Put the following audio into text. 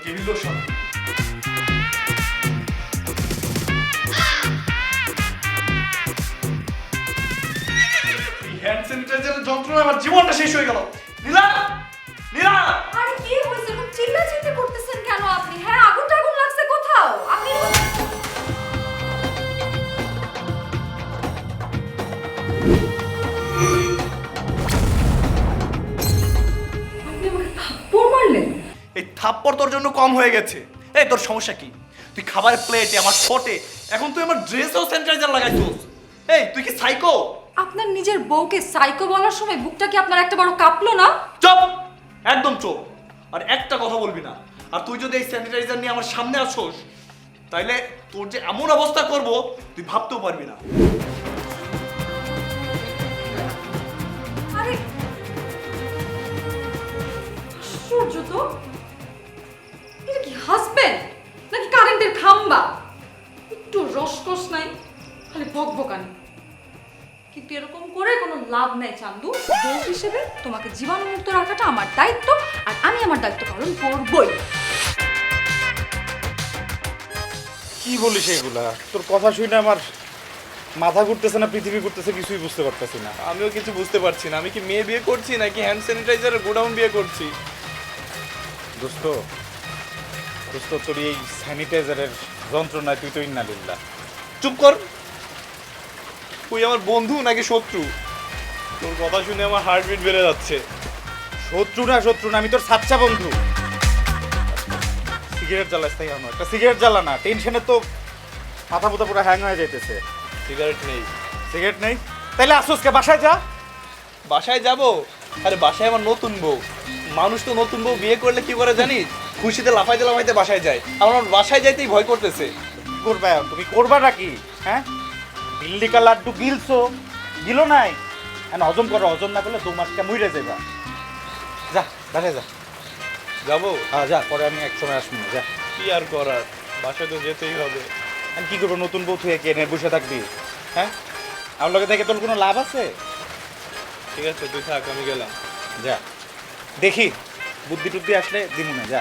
কি হলো শান্তি? হ্যান্ড স্যানিটাইজারের যন্ত্রণা আমার জীবনটা শেষ হয়ে গেল। নীলা, নীলা, আরে কি হইছে? এরকম চিল্লাচিল্লি করতেছেন কেন আপনি? হ্যাঁ, আগুন টাগুন লাগছে কোথাও? আপনি আপনি আমাকে থাপ্পড় মারলেন? এই থাপ্পড় তোর জন্য কম হয়ে গেছে। এই তোর সমস্যা কি? তুই খাবারের প্লেটে, আমার ঠোঁটে, এখন তুই আমার ড্রেসেও স্যানিটাইজার লাগাইছিস। এই তুই কি সাইকো? আপনার নিজের বউকে সাইকো বলার সময় বুকটা কি আপনার একটা বড় কাঁপলো না? চুপ, একদম চুপ। আর একটা কথা বলবি না। আর তুই যদি এই স্যানিটাইজার নিয়ে আমার সামনে আসোস, তাইলে তোর যে এমন অবস্থা করব তুই ভাবতেও পারবি না। আরে আশ্চর্য তো, এটা কি হাসবেন্ড নাকি কারেন্টের খাম্বা? একটু রসকস নাই, খালি বকবকানি। কিন্তু এরকম করে কোনো লাভ নাই চান্দু। বউ হিসেবে তোমাকে জীবাণুমুক্ত রাখাটা আমার দায়িত্ব, আর আমি আমার দায়িত্ব পালন করবই। কি বলিস এগুলা? তোর কথা শুনে আমার মাথা ঘুরতেছে না পৃথিবী ঘুরতেছে, কিছুই বুঝতে পারতেছি না। আমিও কিছু বুঝতে পারছি না। আমি কি মেয়ে বিয়ে করছি নাকি হ্যান্ড স্যানিটাইজারের গোডাউন বিয়ে করছি? দোস্ত দোস্ত, তোর এই স্যানিটাইজারের যন্ত্রণায় তুই তো ইন্নালিল্লাহ। চুপ কর। তুই আমার বন্ধু নাকি শত্রু? তোর কথা শুনে আমার হার্টবিট বেড়ে যাচ্ছে। শত্রু না, আমি তোর সাচ্চা বন্ধু। সিগারেট জ্বালাস তাই আমার একটা সিগারেট জ্বালা না, টেনশনে তো মাথা পুতা পুরো হ্যাং হয়ে যাইতেছে। সিগারেট নেই। সিগারেট নেই? তাইলে আসোসকে বাসায় যা। বাসায় যাব? আরে বাসায় আমার নতুন বউ। মানুষ তো নতুন বউ বিয়ে করলে কি করে জানিস? খুশিতে লাফাইতে লাফাইতে বাসায় যায়। আমার বাসায় যাইতেই ভয় করতেছে। করবা এখন? তুমি করবাটা কি? হ্যাঁ, বিল্লিকা লাড্ডু গিলছো, গিলো নাই এখন হজম করো, হজম না করলে 2 মাসটা মুইরে যাবা। যা বাসায় যা। যাবো? হ্যাঁ যা, পরে আমি এক সময় আসবো। যা। কি আর করার, বাসায় তো যেতেই হবে। আমি কি করবো? নতুন বউ তুই এনে বসে থাকবি? হ্যাঁ, আমার লগে থেকে তোর কোনো লাভ আছে? ঠিক আছে, তুই থাক, আমি গেলাম। যা, দেখি বুদ্ধি টুদ্ধি আসলে দিমু না। যা।